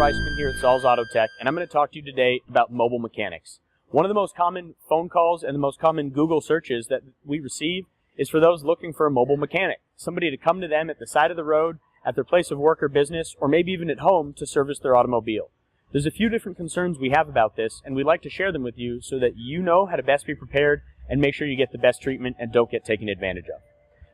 Reisman here at Saul's Autotek, and I'm going to talk to you today about mobile mechanics. One of the most common phone calls and the most common Google searches that we receive is for those looking for a mobile mechanic, somebody to come to them at the side of the road, at their place of work or business, or maybe even at home to service their automobile. There's a few different concerns we have about this, and we'd like to share them with you so that you know how to best be prepared and make sure you get the best treatment and don't get taken advantage of.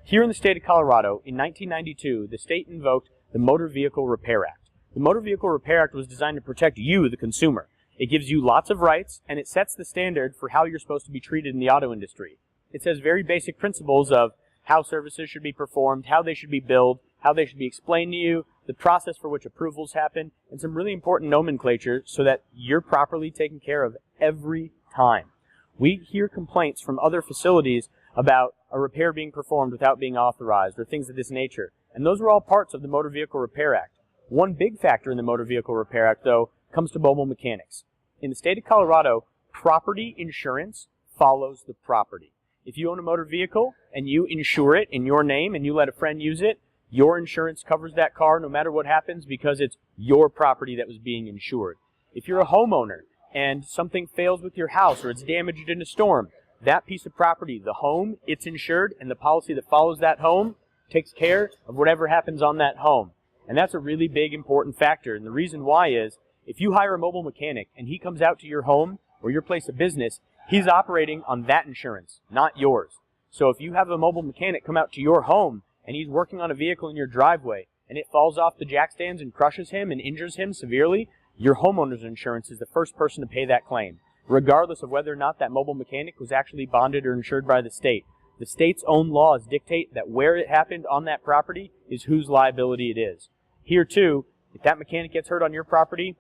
Here in the state of Colorado, in 1992, the state invoked the Motor Vehicle Repair Act. The Motor Vehicle Repair Act was designed to protect you, the consumer. It gives you lots of rights, and it sets the standard for how you're supposed to be treated in the auto industry. It says very basic principles of how services should be performed, how they should be billed, how they should be explained to you, the process for which approvals happen, and some really important nomenclature so that you're properly taken care of every time. We hear complaints from other facilities about a repair being performed without being authorized or things of this nature, and those are all parts of the Motor Vehicle Repair Act. One big factor in the Motor Vehicle Repair Act, though, comes to mobile mechanics. In the state of Colorado, property insurance follows the property. If you own a motor vehicle and you insure it in your name and you let a friend use it, your insurance covers that car no matter what happens because it's your property that was being insured. If you're a homeowner and something fails with your house or it's damaged in a storm, that piece of property, the home, it's insured, and the policy that follows that home takes care of whatever happens on that home. And that's a really big, important factor. And the reason why is, if you hire a mobile mechanic and he comes out to your home or your place of business, he's operating on that insurance, not yours. So if you have a mobile mechanic come out to your home and he's working on a vehicle in your driveway and it falls off the jack stands and crushes him and injures him severely, your homeowner's insurance is the first person to pay that claim, regardless of whether or not that mobile mechanic was actually bonded or insured by the state. The state's own laws dictate that where it happened on that property is whose liability it is. Here too, if that mechanic gets hurt on your property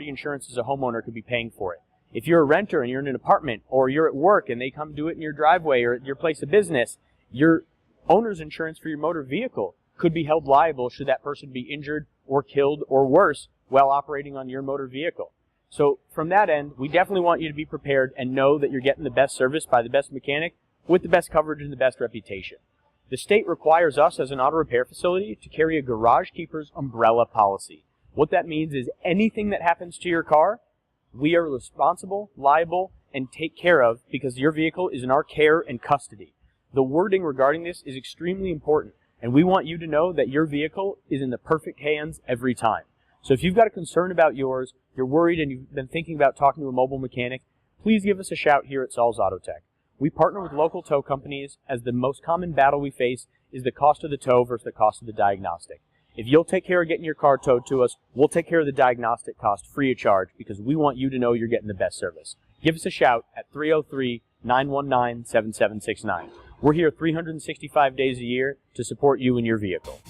insurance as a homeowner could be paying for it. If you're a renter and you're in an apartment or you're at work and they come do it in your driveway or at your place of business, your owner's insurance for your motor vehicle could be held liable should that person be injured or killed or worse while operating on your motor vehicle. So from that end, we definitely want you to be prepared and know that you're getting the best service by the best mechanic with the best coverage and the best reputation. The state requires us as an auto repair facility to carry a garage keeper's umbrella policy. What that means is anything that happens to your car, we are responsible, liable, and take care of because your vehicle is in our care and custody. The wording regarding this is extremely important, and we want you to know that your vehicle is in the perfect hands every time. So if you've got a concern about yours, you're worried and you've been thinking about talking to a mobile mechanic, please give us a shout here at Saul's Autotek. We partner with local tow companies as the most common battle we face is the cost of the tow versus the cost of the diagnostic. If you'll take care of getting your car towed to us, we'll take care of the diagnostic cost free of charge because we want you to know you're getting the best service. Give us a shout at 303-919-7769. We're here 365 days a year to support you and your vehicle.